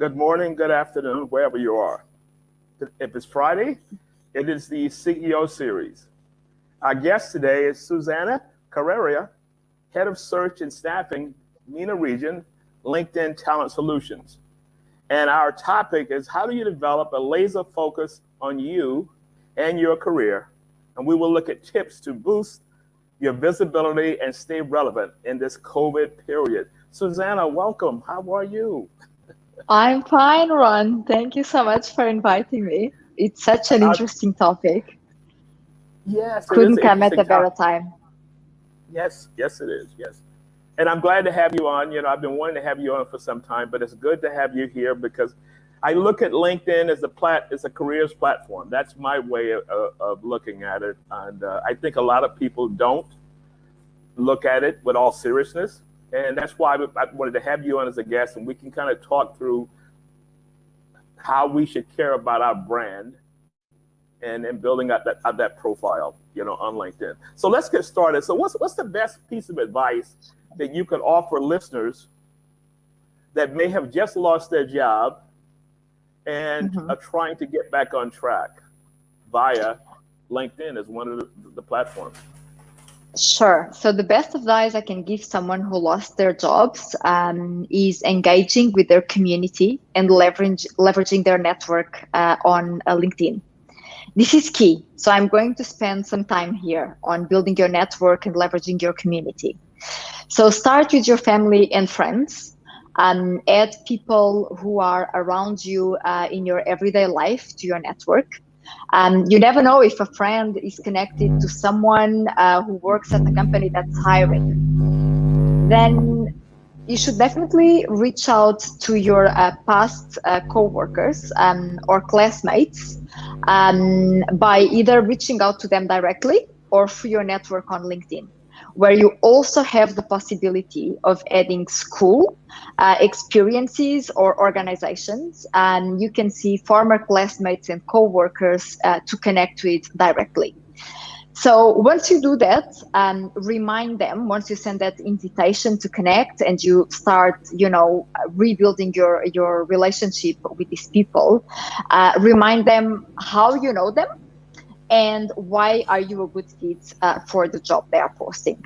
Good morning, good afternoon, wherever you are. If it's Friday, it is the CEO series. Our guest today is Susana Correia, Head of Search and Staffing, MENA Region, LinkedIn Talent Solutions. And our topic is how do you develop a laser focus on you and your career? And we will look at tips to boost your visibility and stay relevant in this COVID period. Susana, welcome. How are you? I'm fine, Ron. Thank you so much for inviting me. It's such an interesting topic. Yes, couldn't come at a better time. Yes, it is. Yes. And I'm glad to have you on. You know, I've been wanting to have you on for some time, but it's good to have you here because I look at LinkedIn as a careers platform. That's my way of looking at it. And I think a lot of people don't look at it with all seriousness. And that's why I wanted to have you on as a guest, and we can kind of talk through how we should care about our brand and building up that profile, you know, on LinkedIn. So let's get started. So what's the best piece of advice that you could offer listeners that may have just lost their job and are trying to get back on track via LinkedIn as one of the platforms? Sure. So the best advice I can give someone who lost their jobs is engaging with their community and leveraging their network on LinkedIn. This is key. So I'm going to spend some time here on building your network and leveraging your community. So start with your family and friends. Add people who are around you in your everyday life to your network. You never know if a friend is connected to someone who works at a company that's hiring. Then you should definitely reach out to your past co-workers or classmates by either reaching out to them directly or through your network on LinkedIn, where you also have the possibility of adding school experiences or organizations, and you can see former classmates and co-workers to connect with directly. So once you do that, remind them, once you send that invitation to connect and you start, you know, rebuilding your relationship with these people, remind them how you know them and why are you a good fit for the job they are posting.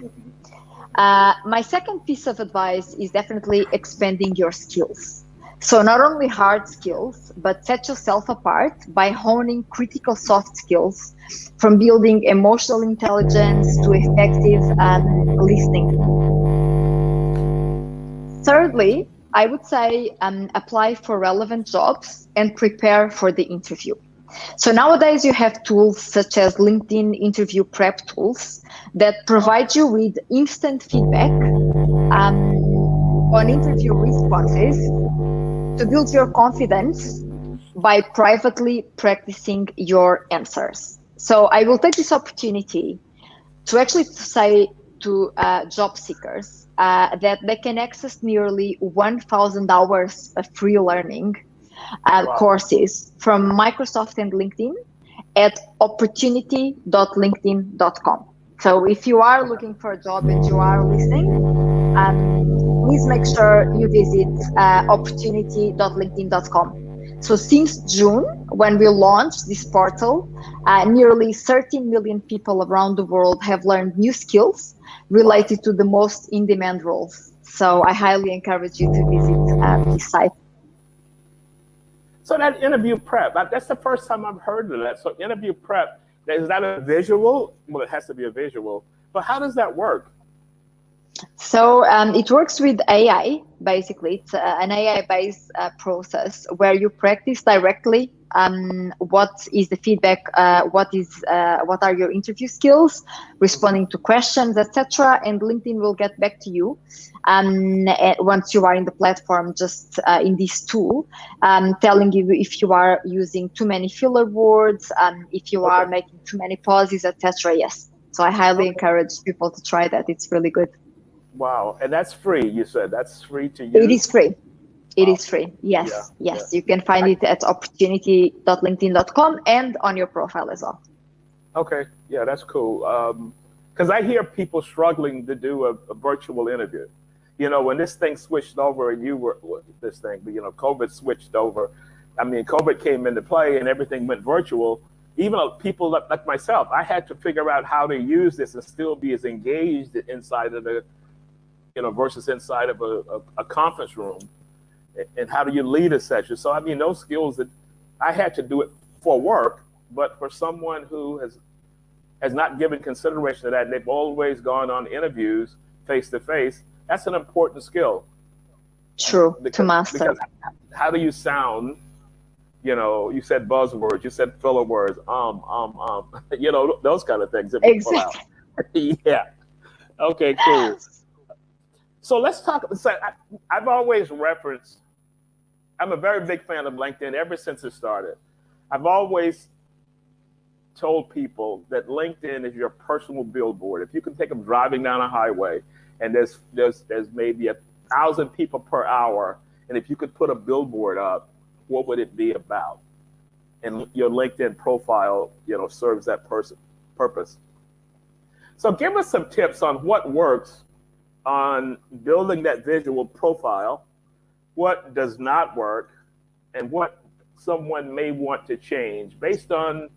My second piece of advice is definitely expanding your skills. So not only hard skills, but set yourself apart by honing critical soft skills, from building emotional intelligence to effective listening. Thirdly, I would say apply for relevant jobs and prepare for the interview. So nowadays you have tools such as LinkedIn interview prep tools that provide you with instant feedback on interview responses to build your confidence by privately practicing your answers. So I will take this opportunity to actually say to job seekers that they can access nearly 1,000 hours of free learning courses from Microsoft and LinkedIn at opportunity.linkedin.com. So if you are looking for a job and you are listening, please make sure you visit opportunity.linkedin.com. So since June, when we launched this portal, nearly 13 million people around the world have learned new skills related to the most in-demand roles. So I highly encourage you to visit this site. So that interview prep, that's the first time I've heard of that. So interview prep, is that a visual? Well, it has to be a visual, but how does that work? So it works with AI, basically. It's an AI-based process where you practice directly what is the feedback, what are your interview skills, responding to questions, etc. And LinkedIn will get back to you once you are in the platform, just in this tool, telling you if you are using too many filler words, if you are making too many pauses, etc. Yes. So I highly encourage people to try that. It's really good. Wow. And that's free, you said. That's free to use? It is free. It is free. Yes. Yeah, yes. Yeah. You can find it at opportunity.linkedin.com and on your profile as well. Okay. Yeah, that's cool. Because I hear people struggling to do a virtual interview. You know, when this thing switched over and COVID switched over. I mean, COVID came into play and everything went virtual. Even people like myself, I had to figure out how to use this and still be as engaged inside of the, versus inside of a conference room. And how do you lead a session? So, I mean, those skills that I had to do it for work, but for someone who has not given consideration to that, and they've always gone on interviews face to face, that's an important skill. True, to master. Because how do you sound? You said buzzwords, you said filler words, those kind of things. Exactly. Yeah. Okay, cool. So let's talk. So I've always referenced, I'm a very big fan of LinkedIn ever since it started. I've always told people that LinkedIn is your personal billboard. If you can take them driving down a highway and there's maybe 1,000 people per hour, and if you could put a billboard up, what would it be about? And your LinkedIn profile, serves that purpose. So give us some tips on what works on building that visual profile, what does not work, and what someone may want to change based on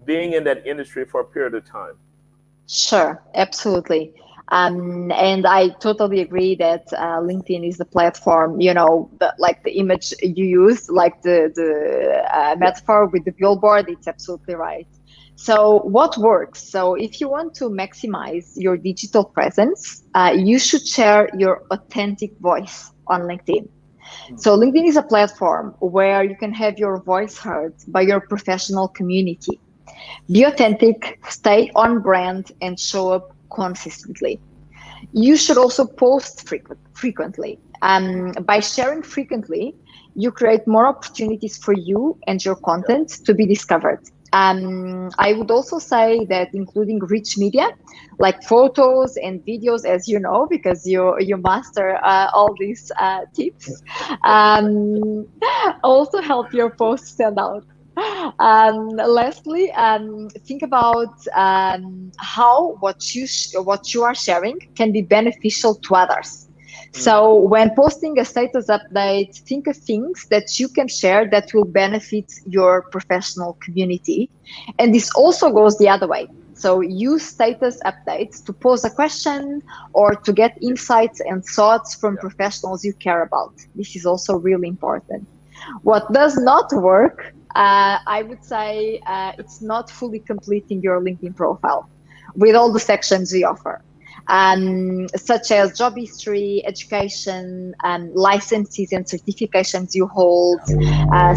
being in that industry for a period of time. Sure, absolutely. And I totally agree that LinkedIn is the platform, like the image you use, like the metaphor with the billboard, it's absolutely right. So what works? So if you want to maximize your digital presence, you should share your authentic voice on LinkedIn. So LinkedIn is a platform where you can have your voice heard by your professional community. Be authentic, stay on brand, and show up consistently. You should also post frequently. By sharing frequently, you create more opportunities for you and your content to be discovered. I would also say that including rich media, like photos and videos, as you know, because you master all these tips, also help your post stand out. Lastly, think about how what you are sharing can be beneficial to others. So when posting a status update, think of things that you can share that will benefit your professional community. And this also goes the other way. So use status updates to pose a question or to get insights and thoughts from professionals you care about. This is also really important. What does not work, I would say it's not fully completing your LinkedIn profile with all the sections we offer. Such as job history, education, licenses and certifications you hold,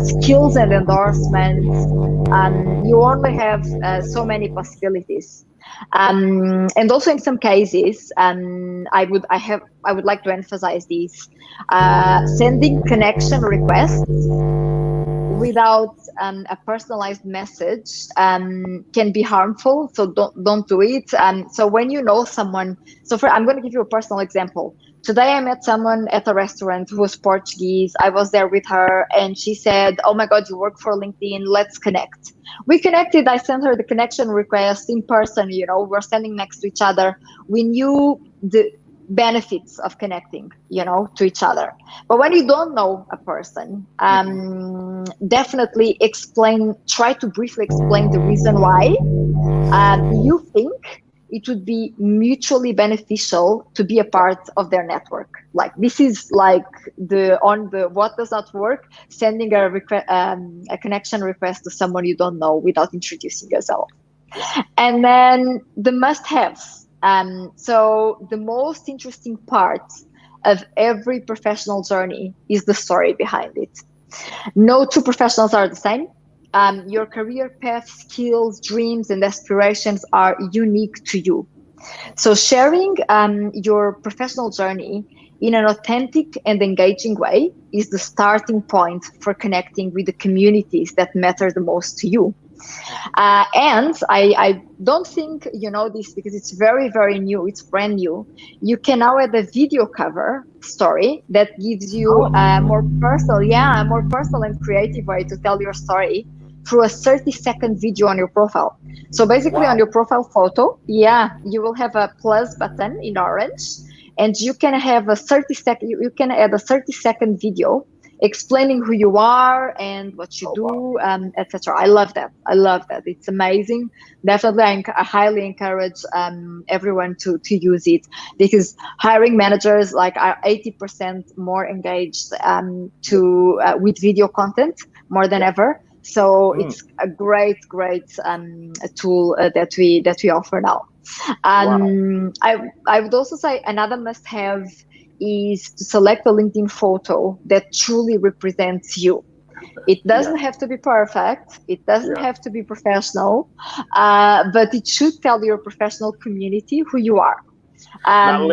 skills and endorsements. You only have so many possibilities. And also in some cases, I would like to emphasize this, sending connection requests without a personalized message can be harmful, so don't do it. So when you know someone, I'm going to give you a personal example. Today I met someone at a restaurant who was Portuguese. I was there with her and she said, "Oh my God, you work for LinkedIn, let's connect." We connected. I sent her the connection request in person, we're standing next to each other. We knew benefits of connecting, to each other. But when you don't know a person, definitely try to briefly explain the reason why you think it would be mutually beneficial to be a part of their network. Like this is like on the what does not work, sending a connection request to someone you don't know without introducing yourself. And then the must-haves. So the most interesting part of every professional journey is the story behind it. No two professionals are the same. Your career path, skills, dreams, and aspirations are unique to you. So sharing your professional journey in an authentic and engaging way is the starting point for connecting with the communities that matter the most to you. And I don't think you know this because it's very, very new. It's brand new. You can now add a video cover story that gives you a more personal and creative way to tell your story through a 30-second video on your profile. So basically on your profile photo, you will have a plus button in orange, and you can have you can add a 30-second video explaining who you are and what you do, etc. I love that. It's amazing. Definitely, I highly encourage everyone to use it, because hiring managers are 80% more engaged with video content more than ever. So it's a great tool that we offer now. I would also say another must-have is to select a LinkedIn photo that truly represents you. It doesn't have to be perfect. It doesn't have to be professional, but it should tell your professional community who you are. Not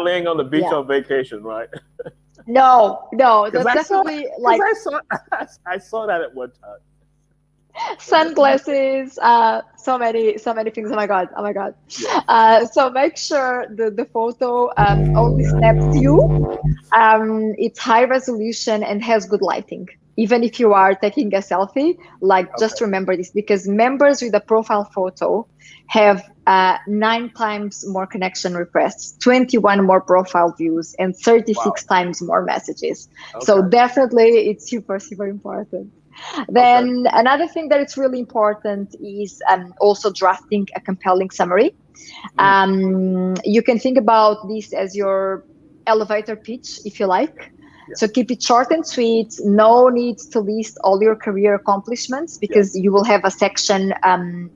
laying on the beach on vacation, right? No, that's definitely I saw that at one time. Sunglasses, so many things. Oh my god. So make sure the photo only snaps you. It's high resolution and has good lighting. Even if you are taking a selfie, just remember this, because members with a profile photo have 9 times more connection requests, 21 more profile views, and 36 times more messages. So definitely it's super, super important. Then another thing that it's really important is also drafting a compelling summary. You can think about this as your elevator pitch, if you like. So keep it short and sweet. No need to list all your career accomplishments, because you will have a section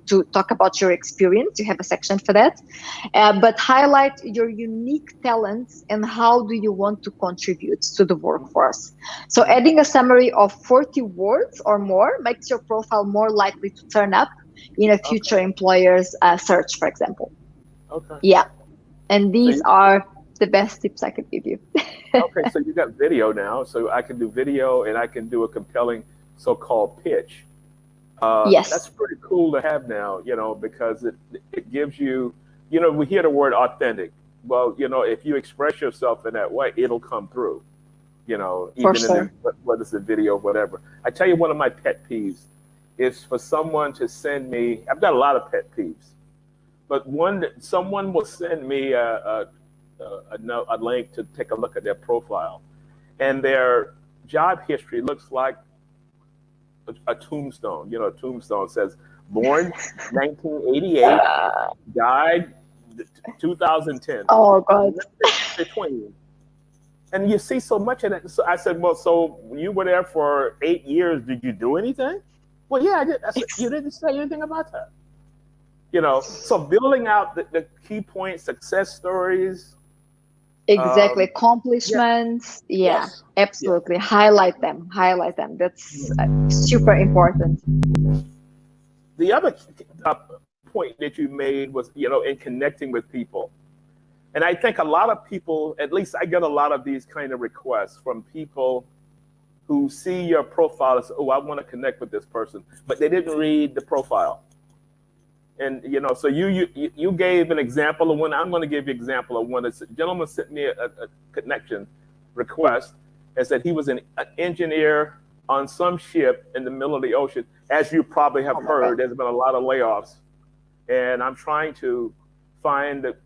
to talk about your experience. You have a section for that. But highlight your unique talents and how do you want to contribute to the workforce. So adding a summary of 40 words or more makes your profile more likely to turn up in a future employer's search, for example. And these are the best tips I could give you. Okay, so you got video now, so I can do video and I can do a compelling so-called pitch. Yes. That's pretty cool to have now, because it gives you, we hear the word authentic. Well, if you express yourself in that way, it'll come through, even in whether it's a video or whatever. I tell you, one of my pet peeves is for someone to send me, I've got a lot of pet peeves, but someone will send me a link to take a look at their profile, and their job history looks like a tombstone. A tombstone says born 1988, died 2010. Oh God. Between. And you see so much of that. So I said, well, so you were there for 8 years. Did you do anything? Well, yeah, I did. I said, you didn't say anything about that. So building out the key points, success stories. Exactly. Accomplishments. Absolutely. Highlight them. That's super important. The other point that you made was, in connecting with people. And I think a lot of people, at least I get a lot of these kind of requests from people who see your profile and say, oh, I want to connect with this person, but they didn't read the profile. And, so you gave an example of one. I'm going to give you an example of one. A gentleman sent me a connection request and said he was an engineer on some ship in the middle of the ocean. As you probably have heard, there's been a lot of layoffs. And I'm trying to find the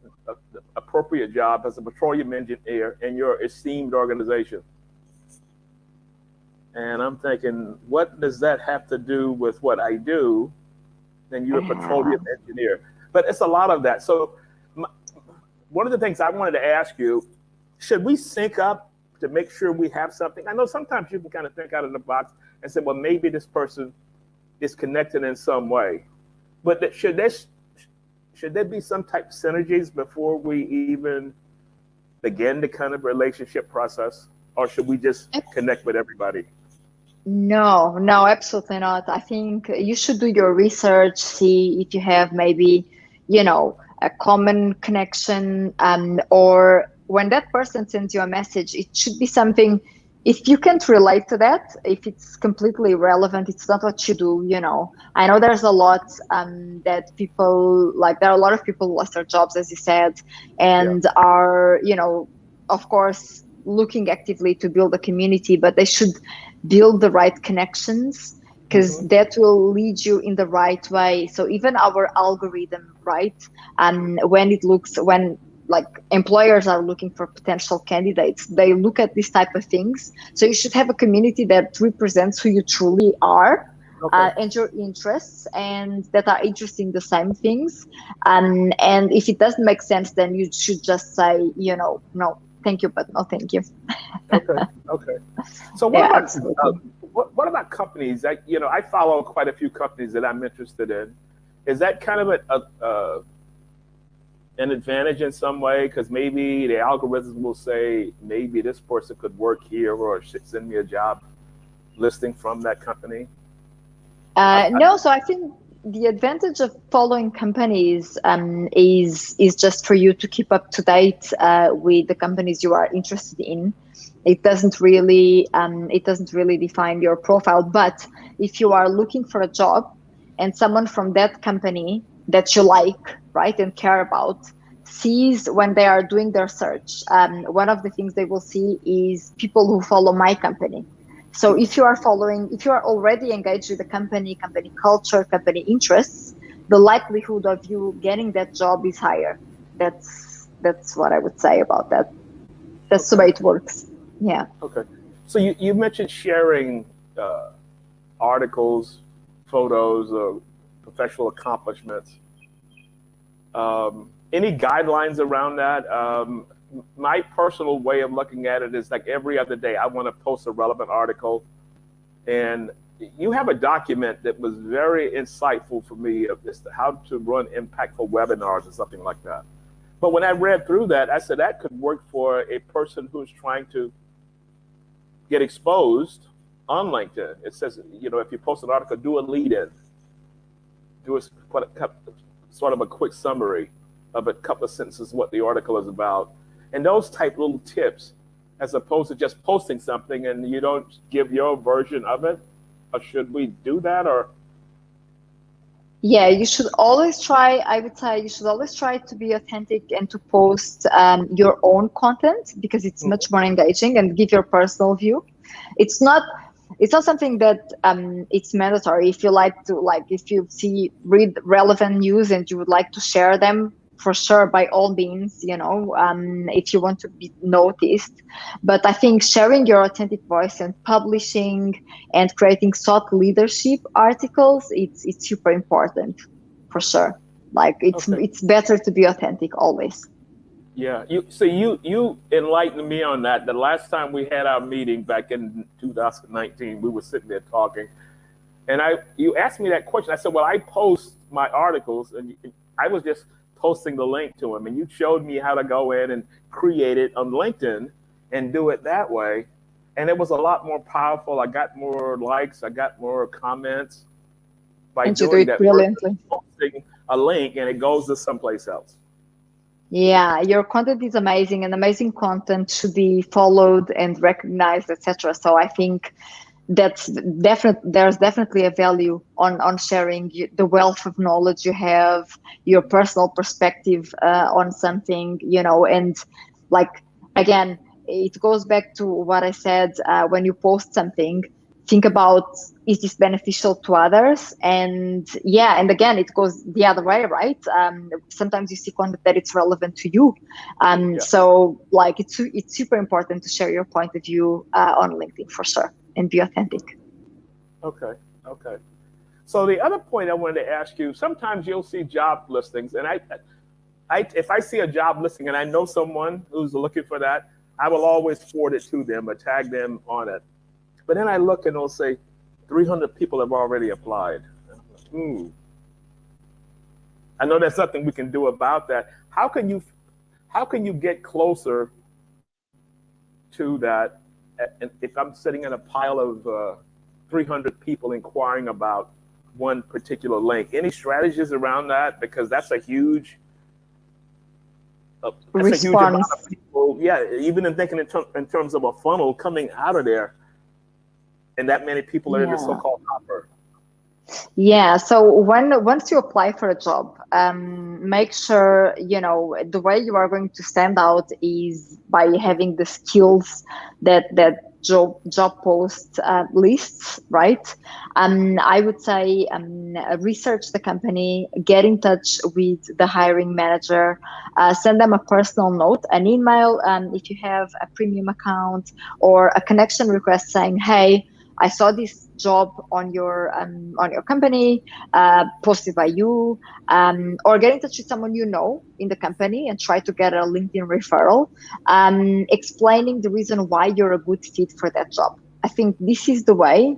appropriate job as a petroleum engineer in your esteemed organization. And I'm thinking, what does that have to do with what I do? Then you're a Uh, petroleum engineer. But it's a lot of that. So my, one of the things I wanted to ask you, should we sync up to make sure we have something? I know sometimes you can kind of think out of the box and say, well, maybe this person is connected in some way. But should there be some type of synergies before we even begin the kind of relationship process? Or should we just connect with everybody? No, no, absolutely not. I think you should do your research, see if you have maybe, a common connection, or when that person sends you a message, it should be something, if you can't relate to that, if it's completely irrelevant, it's not what you do. I know there's a lot that people, like there are a lot of people who lost their jobs, as you said, Yeah. and are, of course, looking actively to build a community, but they should build the right connections because Mm-hmm. that will lead you in the right way. So even our algorithm, right? When like employers are looking for potential candidates, they look at these type of things. So you should have a community that represents who you truly are. Okay. And your interests, and that are interested in the same things. And if it doesn't make sense, then you should just say, no, thank you, but no, thank you. Okay. Okay. So what Yeah, about absolutely. what about companies? I follow quite a few companies that I'm interested in. Is that kind of an advantage in some way? Because maybe the algorithms will say maybe this person could work here or should send me a job listing from that company. I, No, so I think the advantage of following companies is just for you to keep up to date with the companies you are interested in. It doesn't really define your profile. But if you are looking for a job and someone from that company that you like, right, and care about, sees when they are doing their search, one of the things they will see is people who follow my company. So if you are already engaged with the company culture, company interests, the likelihood of you getting that job is higher. That's what I would say about that. That's the okay. way it works. Yeah. Okay. So you mentioned sharing uh, articles, photos, of professional accomplishments. Any guidelines around that? My personal way of looking at it is like every other day, I want to post a relevant article. And you have a document that was very insightful for me of this, how to run impactful webinars or something like that. But when I read through that, I said that could work for a person who's trying to get exposed on LinkedIn. It says, if you post an article, do a lead in, do a sort of a quick summary of a couple of sentences what the article is about, and those type little tips, as opposed to just posting something and you don't give your version of it. Or should we do that? Or Yeah, you should always try, I would say you should always try to be authentic and to post your own content because it's much more engaging and give your personal view. It's not it's not something that it's mandatory. If you like to, like, if you read relevant news and you would like to share them, for sure, by all means, if you want to be noticed. But I think sharing your authentic voice and publishing and creating thought leadership articles, it's super important, for sure. Like, okay, it's better to be authentic always. yeah. You enlightened me on that. The last time we had our meeting back in 2019, we were sitting there talking, and you asked me that question. I said, "Well, I post my articles, and I was just posting the link to them, and you showed me how to go in and create it on LinkedIn and do it that way, and it was a lot more powerful. I got more likes, I got more comments by And you do doing it that versus brilliantly. posting a link and it goes to someplace else." Yeah, your content is amazing, and amazing content should be followed and recognized, etc. So I think there's definitely a value on sharing the wealth of knowledge you have, your personal perspective on something, and, like, again, it goes back to what I said. When you post something, think about, is this beneficial to others? And yeah, and again, it goes the other way, right? Sometimes you see content that it's relevant to you. So like it's super important to share your point of view on LinkedIn for sure and be authentic. Okay. Okay. So the other point I wanted to ask you, sometimes you'll see job listings, and if I see a job listing and I know someone who's looking for that, I will always forward it to them or tag them on it. But then I look and it'll say 300 people have already applied. I know there's nothing we can do about that. How can you get closer to that? And if I'm sitting in a pile of 300 people inquiring about one particular link, any strategies around that? Because that's a huge amount of people. Yeah, even in thinking in terms of a funnel coming out of there, and that many people are in the so-called hopper. Yeah. So once you apply for a job, make sure, the way you are going to stand out is by having the skills that job post lists, right? I would say research the company, get in touch with the hiring manager, send them a personal note, an email, if you have a premium account, or a connection request saying, hey, I saw this job on your company, posted by you, or get in touch with someone you know in the company and try to get a LinkedIn referral, explaining the reason why you're a good fit for that job. I think this is the way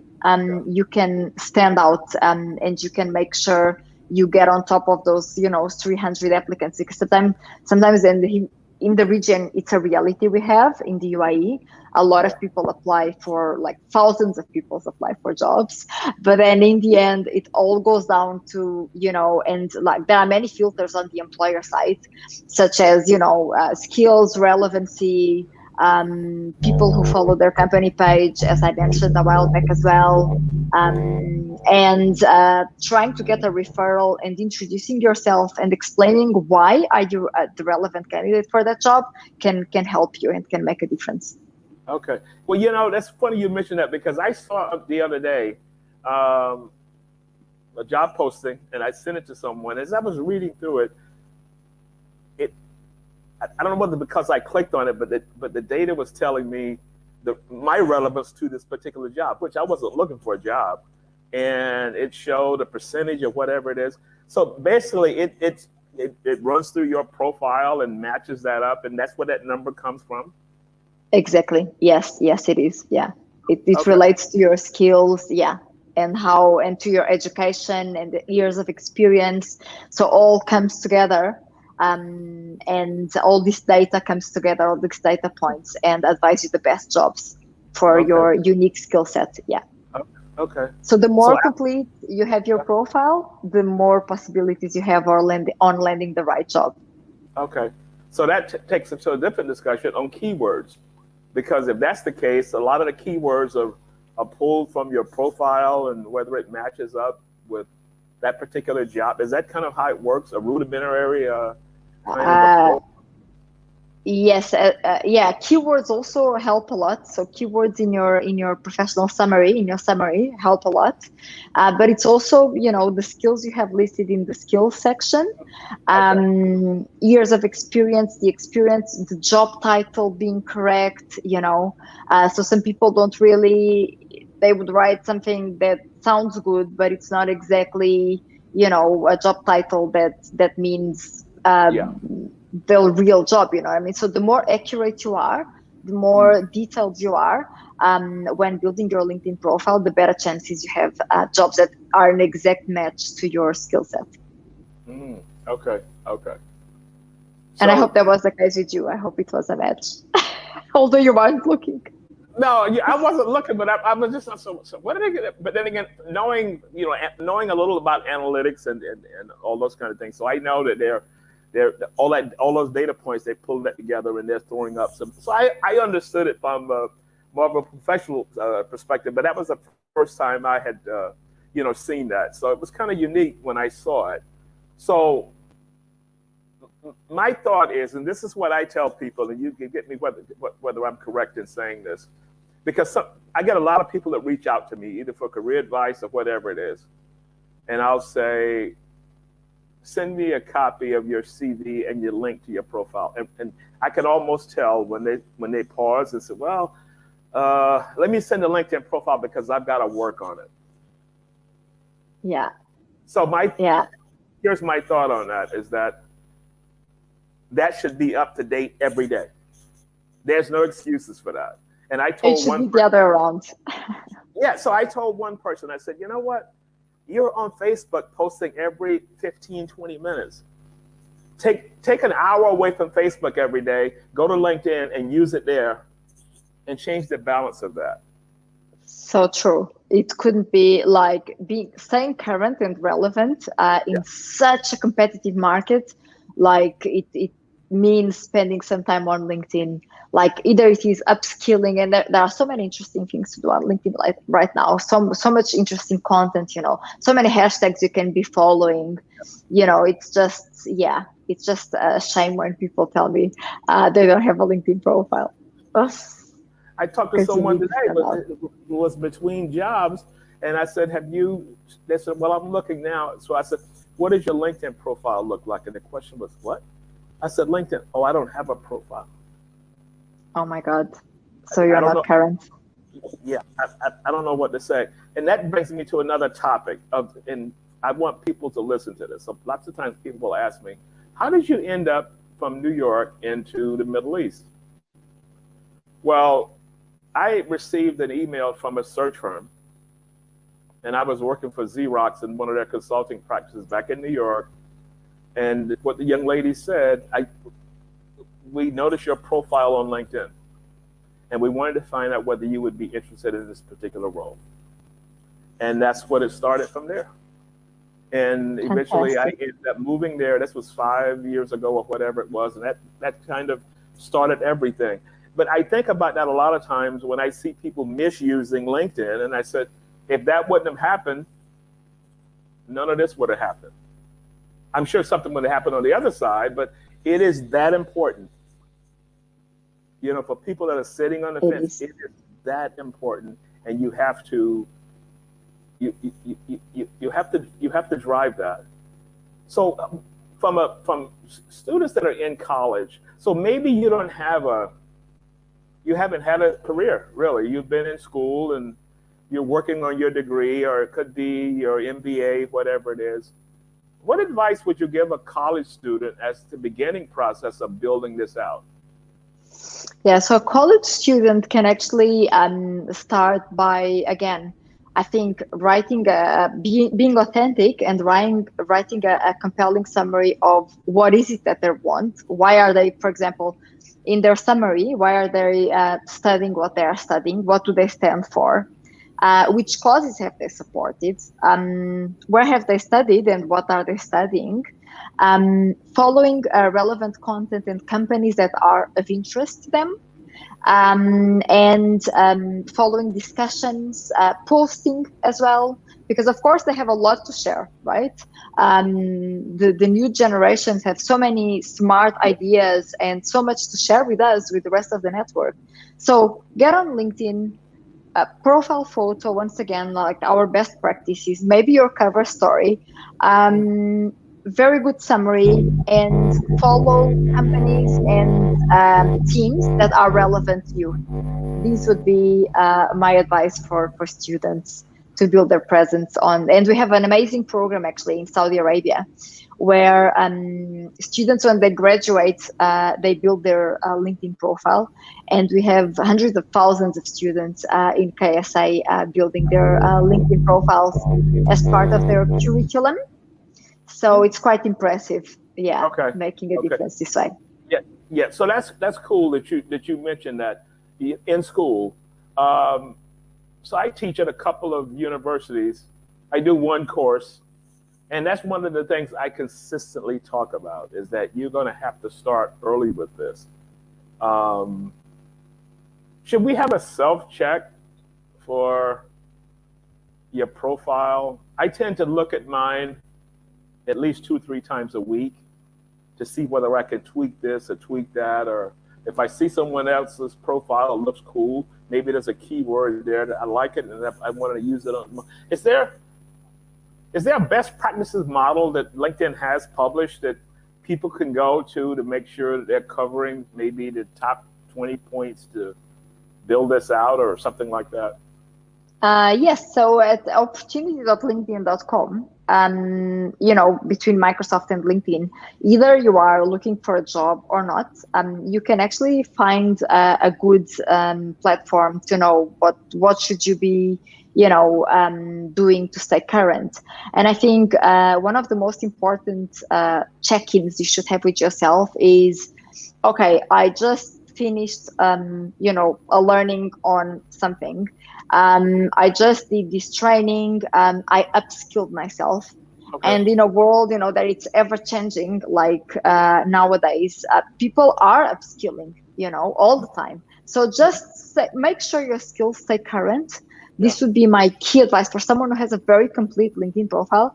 you can stand out, and you can make sure you get on top of those 300 applicants, because sometimes in the region, it's a reality we have in the UAE. A lot of people apply for, like, thousands of people apply for jobs. But then in the end, it all goes down to, and like there are many filters on the employer side, such as, skills, relevancy, people who follow their company page, as I mentioned a while back as well. And trying to get a referral and introducing yourself and explaining why are you the relevant candidate for that job can help you and can make a difference. Okay. Well, that's funny you mentioned that, because I saw the other day a job posting, and I sent it to someone. As I was reading through it, I don't know whether because I clicked on it, but the data was telling me my relevance to this particular job, which I wasn't looking for a job, and it showed a percentage of whatever it is. So basically, it runs through your profile and matches that up, and that's where that number comes from. Exactly. Yes, it is. Yeah, it Okay. relates to your skills. Yeah, and to your education and the years of experience. So all comes together. And all this data comes together, all these data points, and advise you the best jobs for your unique skill set. Yeah. Okay. So the more complete you have your profile, the more possibilities you have on landing the right job. Okay. So that takes us to a different discussion on keywords, because if that's the case, a lot of the keywords are pulled from your profile and whether it matches up with that particular job. Is that kind of how it works? A rudimentary Yes, yeah. Keywords also help a lot. So keywords in your professional summary, help a lot. But it's also, the skills you have listed in the skills section, years of experience, the job title being correct. So some people don't really. They would write something that sounds good, but it's not exactly, a job title that means. The real job, you know what I mean? So the more accurate you are, the more detailed you are when building your LinkedIn profile, the better chances you have jobs that are an exact match to your skill set. Okay. And I hope that was the case with you. I hope it was a match, although you weren't looking. No, I wasn't looking, but I was just so what did I get? But then again, knowing a little about analytics and all those kind of things, so I know that they're all those data points, they pull that together and they're throwing up some. So I understood it from more of a professional perspective, but that was the first time I had seen that. So it was kind of unique when I saw it. So my thought is, and this is what I tell people, and you can get me whether I'm correct in saying this, because I get a lot of people that reach out to me either for career advice or whatever it is. And I'll say, send me a copy of your CV and your link to your profile. And I can almost tell when they pause and say, well, let me send a LinkedIn profile because I've got to work on it. Yeah. So here's my thought on that is that should be up to date every day. There's no excuses for that. And I told it should be the other around. Yeah. So I told one person, I said, you know what? You're on Facebook posting every 15, 20 minutes. Take an hour away from Facebook every day, go to LinkedIn and use it there and change the balance of that. So true. It couldn't be like staying current and relevant in such a competitive market. Like it means spending some time on LinkedIn. Like either it is upskilling, and there are so many interesting things to do on LinkedIn like right now. So much interesting content, so many hashtags you can be following. It's just a shame when people tell me they don't have a LinkedIn profile. I talked to someone today who was between jobs, and I said, they said, well, I'm looking now. So I said, what does your LinkedIn profile look like? And the question was, what? I said, LinkedIn. Oh, I don't have a profile. Oh my God. So you're not current. Yeah, I don't know what to say. And that brings me to another topic and I want people to listen to this. So lots of times people will ask me, how did you end up from New York into the Middle East? Well, I received an email from a search firm, and I was working for Xerox in one of their consulting practices back in New York. And what the young lady said, we noticed your profile on LinkedIn, and we wanted to find out whether you would be interested in this particular role. And that's what it started from there. And eventually I ended up moving there. This was 5 years ago or whatever it was. And that kind of started everything. But I think about that a lot of times when I see people misusing LinkedIn. And I said, if that wouldn't have happened, none of this would have happened. I'm sure something would have happened on the other side, but it is that important. For people that are sitting on the fence, it is that important. And you have to you have to drive that. So from students that are in college, so maybe you haven't had a career really. You've been in school and you're working on your degree, or it could be your MBA, whatever it is. What advice would you give a college student as the beginning process of building this out? Yeah, so a college student can actually start by, again, I think being authentic and writing a compelling summary of what is it that they want. Why are they, for example, in their summary, why are they studying what they are studying? What do they stand for? Which causes have they supported? Where have they studied and what are they studying? Following relevant content and companies that are of interest to them. And following discussions, posting as well, because of course they have a lot to share, right? The new generations have so many smart ideas and so much to share with us, with the rest of the network. So get on LinkedIn, profile photo, once again, like our best practices, maybe your cover story, very good summary, and follow companies and teams that are relevant to you. These would be my advice for students to build their presence on. And we have an amazing program actually in Saudi Arabia, where students, when they graduate, they build their LinkedIn profile. And we have hundreds of thousands of students in KSA building their LinkedIn profiles as part of their curriculum. So it's quite impressive, making a difference this way. Yeah. So that's cool that you mentioned that in school. So I teach at a couple of universities. I do one course, and that's one of the things I consistently talk about is that you're going to have to start early with this. Should we have a self-check for your profile? I tend to look at mine at least 2-3 times a week to see whether I can tweak this or tweak that, or if I see someone else's profile, it looks cool, maybe there's a keyword there that I like it and I wanted to use it on. Is there a best practices model that LinkedIn has published that people can go to make sure that they're covering maybe the top 20 points to build this out or something like that? Yes, so at opportunity.linkedin.com, between Microsoft and LinkedIn, either you are looking for a job or not, you can actually find a good platform to know what should you be, doing to stay current. And I think one of the most important check-ins you should have with yourself is, okay, I just finished, a learning on something. I just did this training. I upskilled myself. Okay. And in a world, that it's ever changing, like nowadays, people are upskilling, all the time. So just make sure your skills stay current. This would be my key advice for someone who has a very complete LinkedIn profile.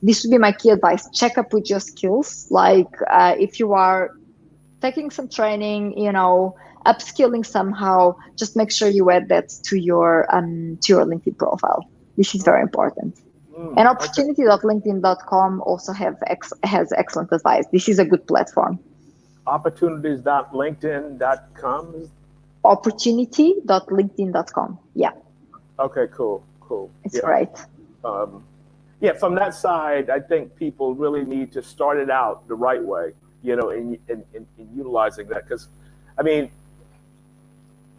This would be my key advice. Check up with your skills. Like if you are taking some training, upskilling somehow, just make sure you add that to your LinkedIn profile. This is very important. And opportunity.linkedin.com also has excellent advice. This is a good platform. Opportunities.linkedin.com? Opportunity.linkedin.com. Yeah. Okay, cool. It's great. From that side, I think people really need to start it out the right way, in utilizing that. Because, I mean,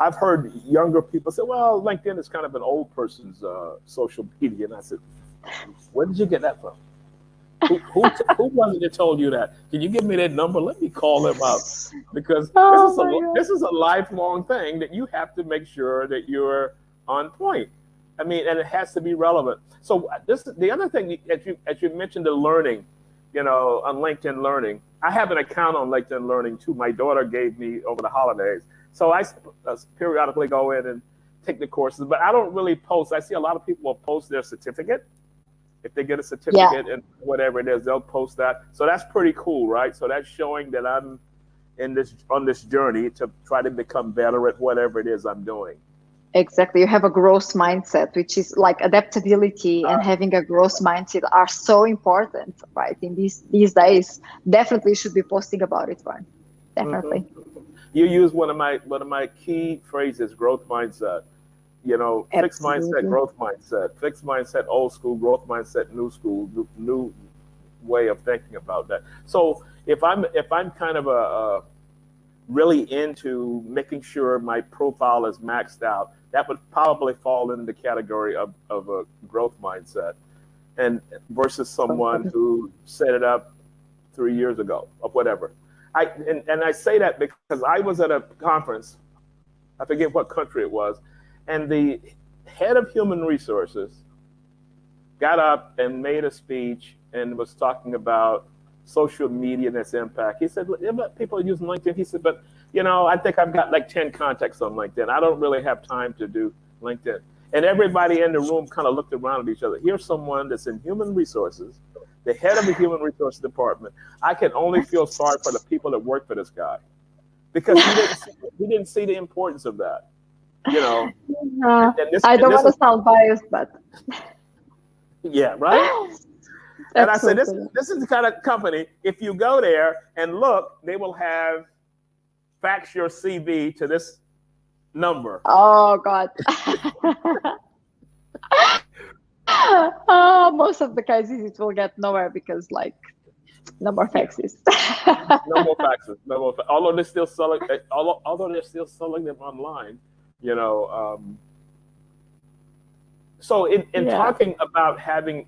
I've heard younger people say, well, LinkedIn is kind of an old person's social media. And I said, where did you get that from? Who was it that told you that? Can you give me that number? Let me call them up. Because this is a lifelong thing that you have to make sure that you're on point. I mean, and it has to be relevant. So the other thing, as you mentioned, the learning, on LinkedIn Learning. I have an account on LinkedIn Learning too. My daughter gave me over the holidays. So I periodically go in and take the courses, but I don't really post. I see a lot of people will post their certificate. If they get a certificate and whatever it is, they'll post that. So that's pretty cool, right? So that's showing that I'm on this journey to try to become better at whatever it is I'm doing. Exactly. You have a growth mindset, which is like adaptability and having a growth mindset are so important, right? In these days, definitely should be posting about it, Brian. Definitely. Mm-hmm. You use one of my key phrases, growth mindset. Fixed mindset, growth mindset, fixed mindset, old school, growth mindset, new school, new way of thinking about that. So if I'm kind of a really into making sure my profile is maxed out, that would probably fall into the category of a growth mindset, and versus someone who set it up 3 years ago or whatever. I say that because I was at a conference, I forget what country it was, and the head of human resources got up and made a speech and was talking about social media and its impact. He said, people are using LinkedIn. He said, but I think I've got like 10 contacts on LinkedIn. I don't really have time to do LinkedIn. And everybody in the room kind of looked around at each other. Here's someone that's in human resources, the head of the human resources department. I can only feel sorry for the people that work for this guy because he didn't see the importance of that. I don't want to sound biased, but yeah, right. And I said, this is the kind of company, if you go there and look, they will have fax your CV to this number. Oh, God. Most of the cases it will get nowhere because, no more faxes. No more faxes. Although they're still selling them online, So in talking about having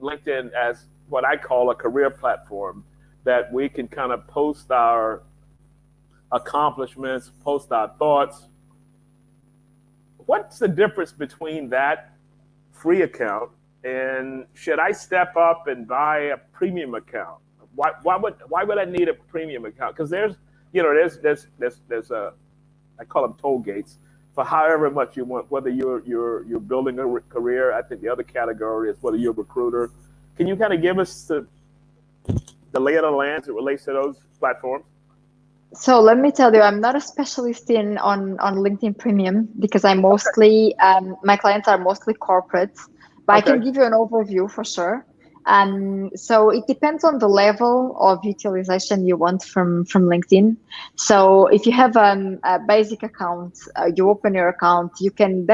LinkedIn as what I call a career platform that we can kind of post our accomplishments, post our thoughts. What's the difference between that free account and should I step up and buy a premium account? Why would I need a premium account? Because there's I call them toll gates for however much you want, whether you're building a career. I think the other category is whether you're a recruiter. Can you kind of give us the lay of the land as it relates to those platforms? So let me tell you, I'm not a specialist in on LinkedIn Premium because I Okay. mostly my clients are mostly corporates, but I Okay. can give you an overview for sure. So it depends on the level of utilization you want from LinkedIn. So if you have a basic account, you open your account, you can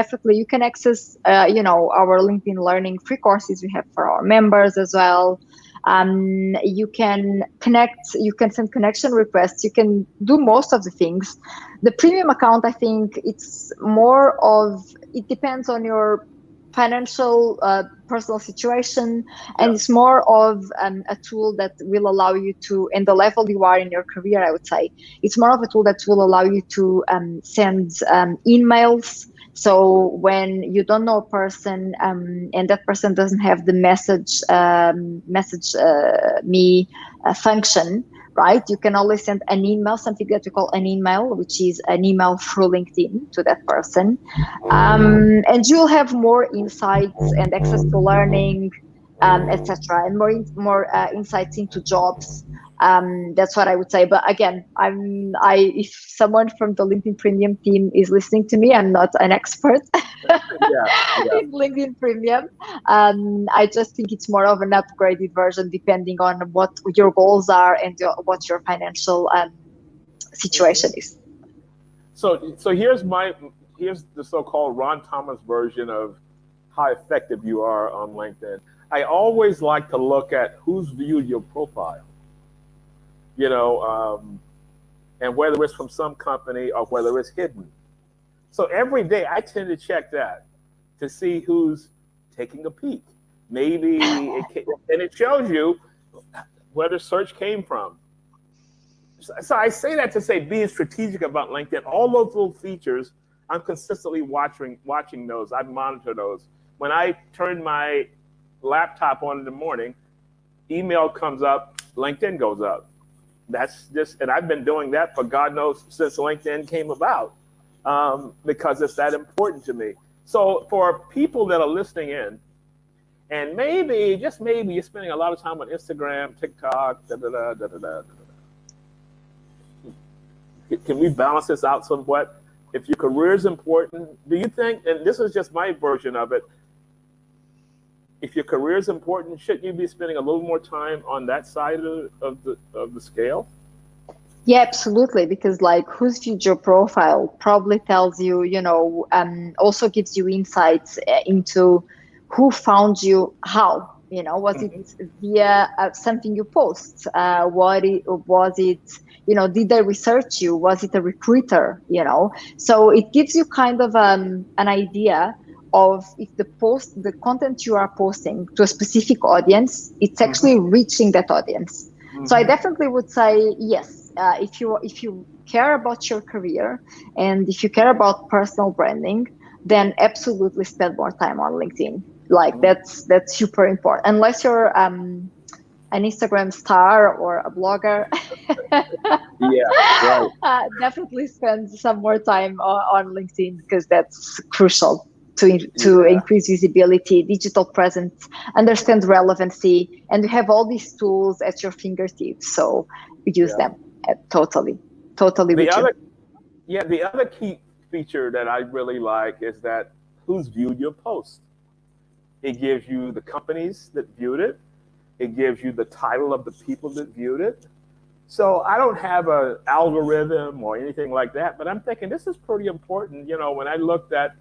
access our LinkedIn Learning free courses we have for our members as well. You can connect, you can send connection requests, you can do most of the things. The premium account, I think it depends on your financial personal situation, and Yeah. it's more of a tool that will allow you to, and the level you are in your career, I would say it's more of a tool that will allow you to send emails. So when you don't know a person, and that person doesn't have the message me function, right? You can always send an email, something that we call an email, which is an email through LinkedIn to that person. And you'll have more insights and access to learning, etc., and more insights into jobs. That's what I would say. But again, if someone from the LinkedIn Premium team is listening to me, I'm not an expert Yeah. Yeah. in LinkedIn Premium. I just think it's more of an upgraded version depending on what your goals are and what your financial situation Mhm. is. So here's the so-called Ron Thomas version of how effective you are on LinkedIn. I always like to look at who's viewed your profile, you know, and whether it's from some company or whether it's hidden. So every day I tend to check that to see who's taking a peek. And it shows you where the search came from. So I say that to say being strategic about LinkedIn. All those little features, I'm consistently watching those. I monitor those. When I turn my laptop on in the morning, email comes up, LinkedIn goes up. That's just, and I've been doing that for God knows since LinkedIn came about, because it's that important to me. So for people that are listening in, and maybe, just maybe, you're spending a lot of time on Instagram, TikTok, da da da da da da. Can we balance this out somewhat? If your career is important, do you think, and this is just my version of it, if your career is important, shouldn't you be spending a little more time on that side of the scale? Yeah, absolutely. Because like who's future profile probably tells you, also gives you insights into who found you, how, was it Mm-hmm. via something you post? Was it, did they research you? Was it a recruiter? So it gives you kind of an idea of if the content you are posting to a specific audience, it's actually Mm-hmm. reaching that audience. So I Mm-hmm. definitely would say yes. If you care about your career and if you care about personal branding, then absolutely spend more time on LinkedIn. Like that's super important. Unless you're an Instagram star or a blogger, Yeah, right. definitely spend some more time on LinkedIn because that's crucial to Yeah, increase visibility, digital presence, understand relevancy, and you have all these tools at your fingertips. So use yeah. them. Totally, totally The with you. other, yeah, the other key feature that I really like is that who's viewed your post. It gives you the companies that viewed it. It gives you the title of the people that viewed it. So I don't have an algorithm or anything like that, but I'm thinking this is pretty important. When I looked at,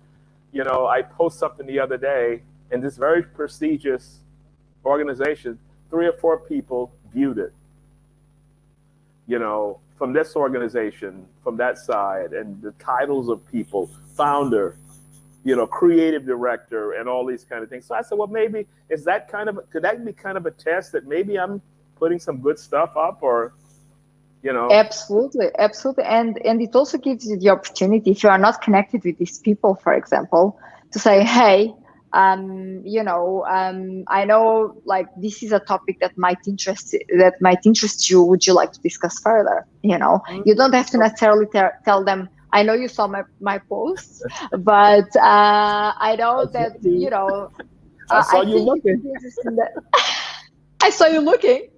I post something the other day, and this very prestigious organization, 3 or 4 people viewed it, from this organization, from that side, and the titles of people, founder, creative director, and all these kind of things. So I said, well, maybe could that be kind of a test that maybe I'm putting some good stuff up, or, you know, Absolutely, absolutely. And it also gives you the opportunity, if you are not connected with these people, for example, to say, hey, I know like this is a topic that might interest you. Would you like to discuss further? You don't have to necessarily tell them, I know you saw my posts, but I I know saw that, you. I I saw you think it looking. would be interesting that I saw you looking.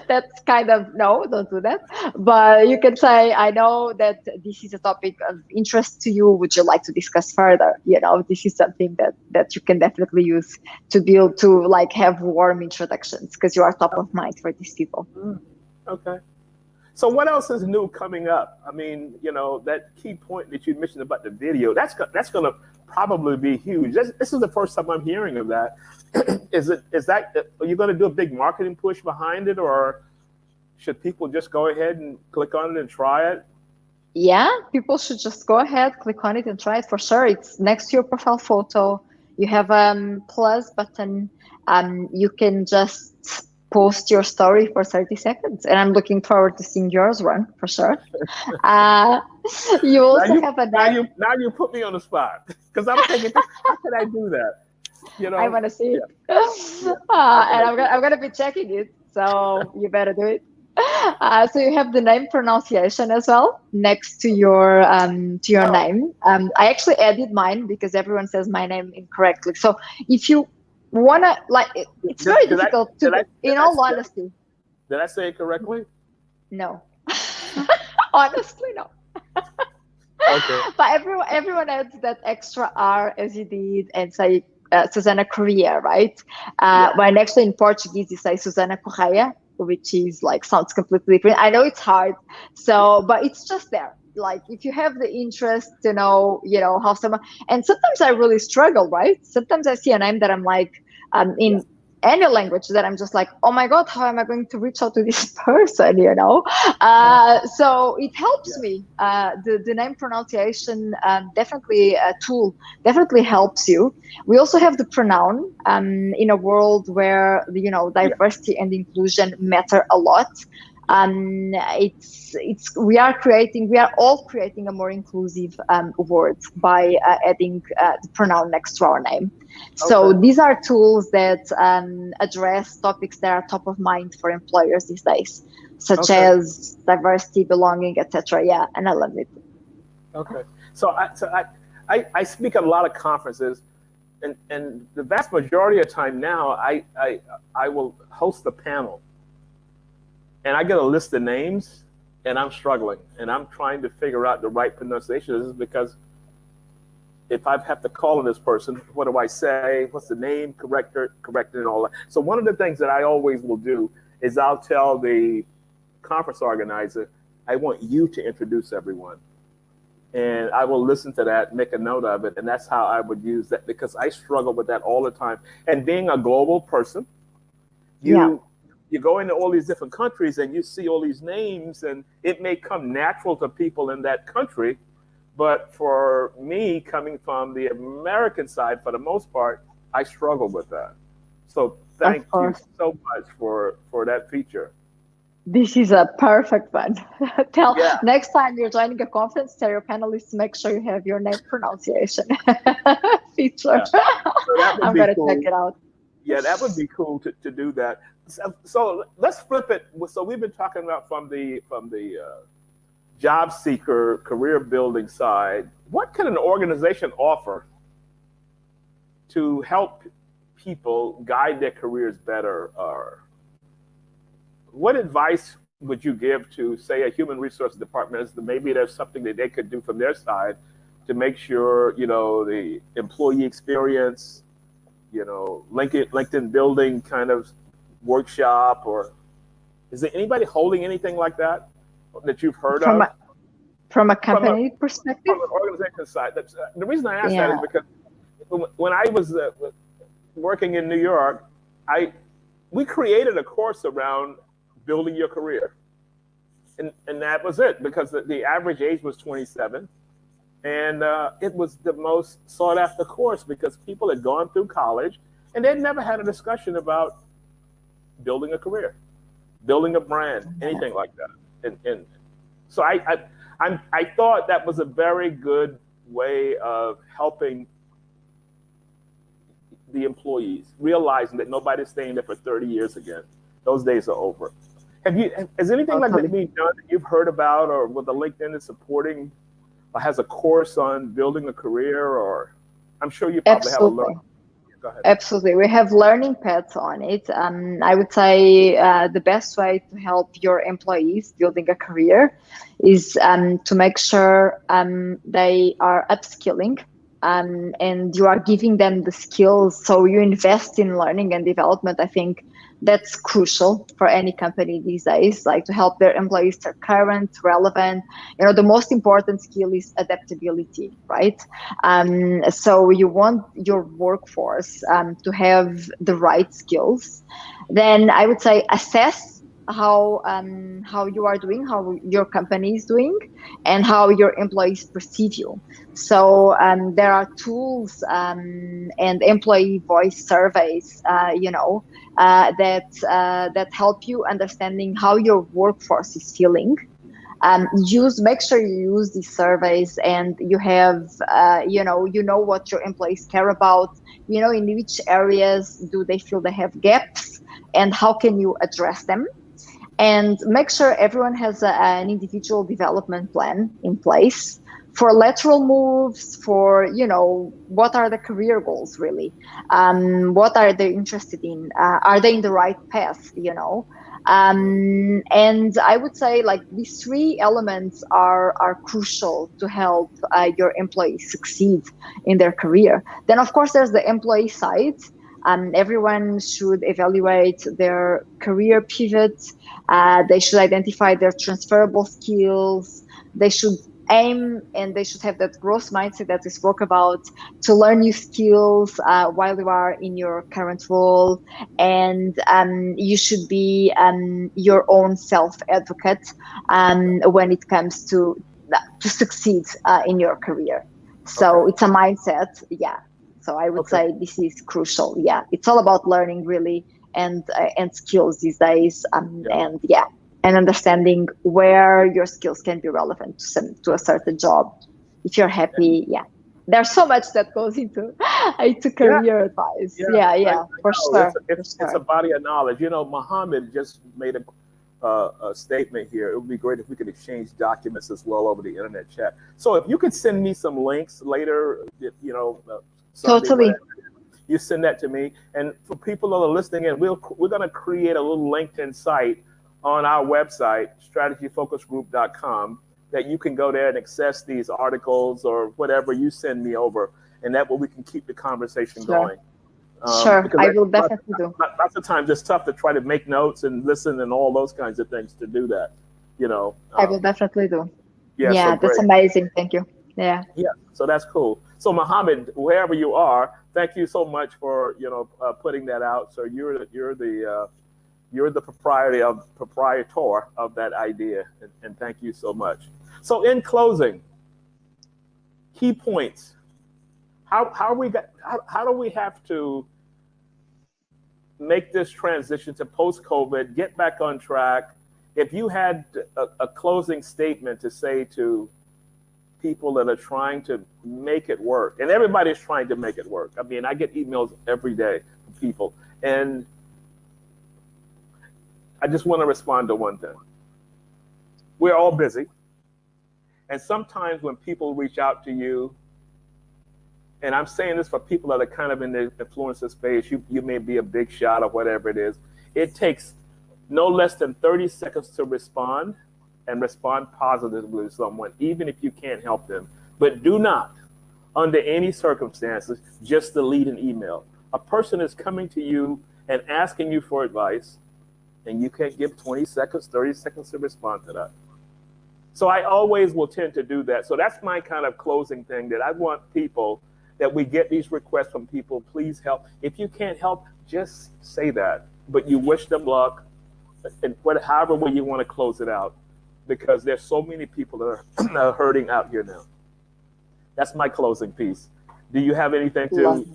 That's kind of, no, don't do that. But you can say, I know that this is a topic of interest to you. Would you like to discuss further? This is something that you can definitely use to build, to like have warm introductions, because you are top of mind for these people. Okay. So what else is new coming up? I mean, that key point that you mentioned about the video, that's going to probably be huge. This is the first time I'm hearing of that. Are you going to do a big marketing push behind it, or should people just go ahead and click on it and try it? Yeah, people should just go ahead, click on it and try it for sure. It's next to your profile photo. You have a plus button. You can just post your story for 30 seconds. And I'm looking forward to seeing yours run for sure. You also have a now you put me on the spot, because I'm thinking, how can I do that? I want to see it. Yeah. And I'm gonna be checking it, so you better do it. So you have the name pronunciation as well next to your name. I actually added mine because everyone says my name incorrectly. So if you wanna, like, it's very difficult to, in all honesty. Did I say it correctly? No. Honestly, no. Okay. But everyone adds that extra R as you did and say Susana Correia, right? When actually in Portuguese you say Susana Correia, which is like sounds completely different. I know it's hard, but it's just there. Like if you have the interest to know, how someone, and sometimes I really struggle, right? Sometimes I see a name that I'm like, in any language that I'm just like, oh my God, how am I going to reach out to this person, So it helps me. The name pronunciation, definitely a tool, definitely helps you. We also have the pronoun in a world where, diversity and inclusion matter a lot. We are all creating a more inclusive word by adding the pronoun next to our name. So these are tools that address topics that are top of mind for employers these days, such as diversity, belonging, etc. Yeah, and I love it. Okay, so I speak at a lot of conferences, and the vast majority of the time now I will host a panel. And I get a list of names, and I'm struggling, and I'm trying to figure out the right pronunciation. This is because if I have to call on this person, what do I say? What's the name? Correct it, and all that. So one of the things that I always will do is I'll tell the conference organizer, I want you to introduce everyone. And I will listen to that, make a note of it, and that's how I would use that, because I struggle with that all the time. And being a global person, you go into all these different countries and you see all these names, and it may come natural to people in that country. But for me, coming from the American side, for the most part, I struggle with that. So thank you so much for that feature. This is a perfect one. Next time you're joining a conference, tell your panelists to make sure you have your name pronunciation feature. Yeah. So I'm going to check it out. Yeah, that would be cool to do that. So let's flip it. So we've been talking about from the job seeker, career building side. What can an organization offer to help people guide their careers better? Or what advice would you give to, say, a human resources department, as maybe there's something that they could do from their side to make sure, the employee experience, LinkedIn building kind of workshop, or is there anybody holding anything like that you've heard of? From a company perspective? From an organization side. The reason I ask that is because when I was working in New York, we created a course around building your career. And that was it, because the average age was 27. And it was the most sought after course because people had gone through college and they'd never had a discussion about building a career, building a brand, anything like that. And so I thought that was a very good way of helping the employees, realizing that nobody's staying there for 30 years again. Those days are over. Has anything like that been done that you've heard about, or with the LinkedIn is supporting, or has a course on building a career? Or I'm sure you probably have a learning. Go ahead. Absolutely. We have learning paths on it. I would say the best way to help your employees building a career is to make sure they are upskilling, and you are giving them the skills. So you invest in learning and development. I think that's crucial for any company these days, like to help their employees stay current, relevant. The most important skill is adaptability, right? So you want your workforce to have the right skills. Then I would say assess how you are doing, how your company is doing, and how your employees perceive you. So there are tools and employee voice surveys, that help you understanding how your workforce is feeling. Make sure you use these surveys, and you have what your employees care about, in which areas do they feel they have gaps, and how can you address them. And make sure everyone has an individual development plan in place for lateral moves, for what are the career goals really, what are they interested in, are they in the right path, and I would say like these three elements are crucial to help your employees succeed in their career. Then of course there's the employee side. Everyone should evaluate their career pivots. They should identify their transferable skills. They should aim, and they should have that growth mindset that we spoke about, to learn new skills while you are in your current role. And you should be your own self-advocate when it comes to succeed in your career. So it's a mindset, yeah. So I would say this is crucial. Yeah, it's all about learning really, and skills these days, and understanding where your skills can be relevant to a certain job. If you're happy, there's so much that goes into career advice. Yeah, for sure. It's a body of knowledge. Mohammed just made a statement here. It would be great if we could exchange documents as well over the internet chat. So if you could send me some links later, Sunday, totally. Whatever, you send that to me. And for people that are listening in, we're going to create a little LinkedIn site on our website, strategyfocusgroup.com, that you can go there and access these articles or whatever you send me over. And that way we can keep the conversation going. Sure, I will definitely do. Lots of times it's tough to try to make notes and listen and all those kinds of things to do that, I will definitely do. Yeah, that's amazing. Thank you. Yeah, so that's cool. So Mohammed, wherever you are, thank you so much for putting that out. So you're the proprietor of that idea, and thank you so much. So in closing, key points. How do we have to make this transition to post-COVID, get back on track? If you had a closing statement to say to people that are trying to make it work, and everybody's trying to make it work. I mean, I get emails every day from people, and I just want to respond to one thing. We're all busy. And sometimes when people reach out to you, and I'm saying this for people that are kind of in the influencer space, you may be a big shot or whatever it is. It takes no less than 30 seconds to respond, and respond positively to someone, even if you can't help them. But do not, under any circumstances, just delete an email. A person is coming to you and asking you for advice, and you can't give 20 seconds, 30 seconds to respond to that. So I always will tend to do that. So that's my kind of closing thing, that I want people, that we get these requests from people, please help. If you can't help, just say that. But you wish them luck, and however way you want to close it out, because there's so many people that are hurting out here now. That's my closing piece. Do you have anything to?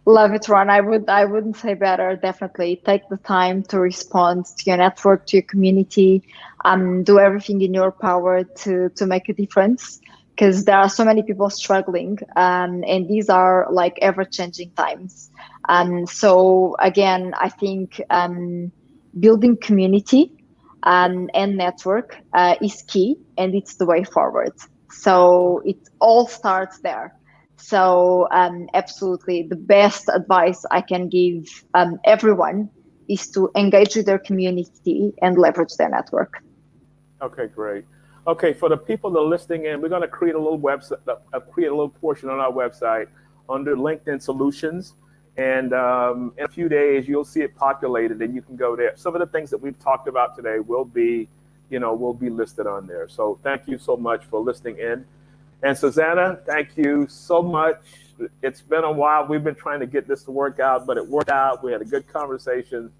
Love it, Ron. I wouldn't say better. Definitely take the time to respond to your network, to your community. Do everything in your power to make a difference, because there are so many people struggling, and these are like ever-changing times. So again, I think building community and network is key, and it's the way forward. So it all starts there. So absolutely, the best advice I can give everyone is to engage with their community and leverage their network. Okay, great. Okay, for the people that are listening in, we're going to create a little website, create a little portion on our website under LinkedIn Solutions. And in a few days, you'll see it populated, and you can go there. Some of the things that we've talked about today will be listed on there. So thank you so much for listening in. And Susana, thank you so much. It's been a while. We've been trying to get this to work out, but it worked out. We had a good conversation.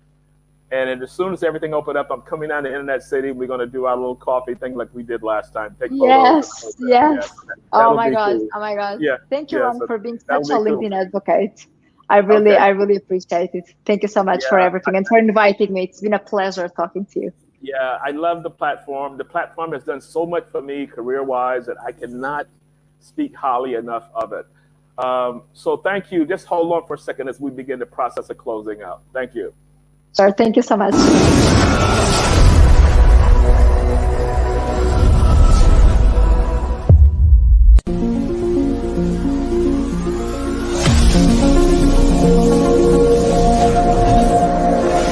And as soon as everything opened up, I'm coming down to Internet City. We're going to do our little coffee thing like we did last time. Take photos. Yes. Oh my gosh. Cool. Oh my gosh. Yeah. Thank you, Ron, for being such a cool. LinkedIn advocate. I really appreciate it. Thank you so much for everything and for inviting me. It's been a pleasure talking to you. Yeah, I love the platform. The platform has done so much for me career-wise that I cannot speak highly enough of it. So thank you. Just hold on for a second as we begin the process of closing out. Thank you. Sure. Thank you so much.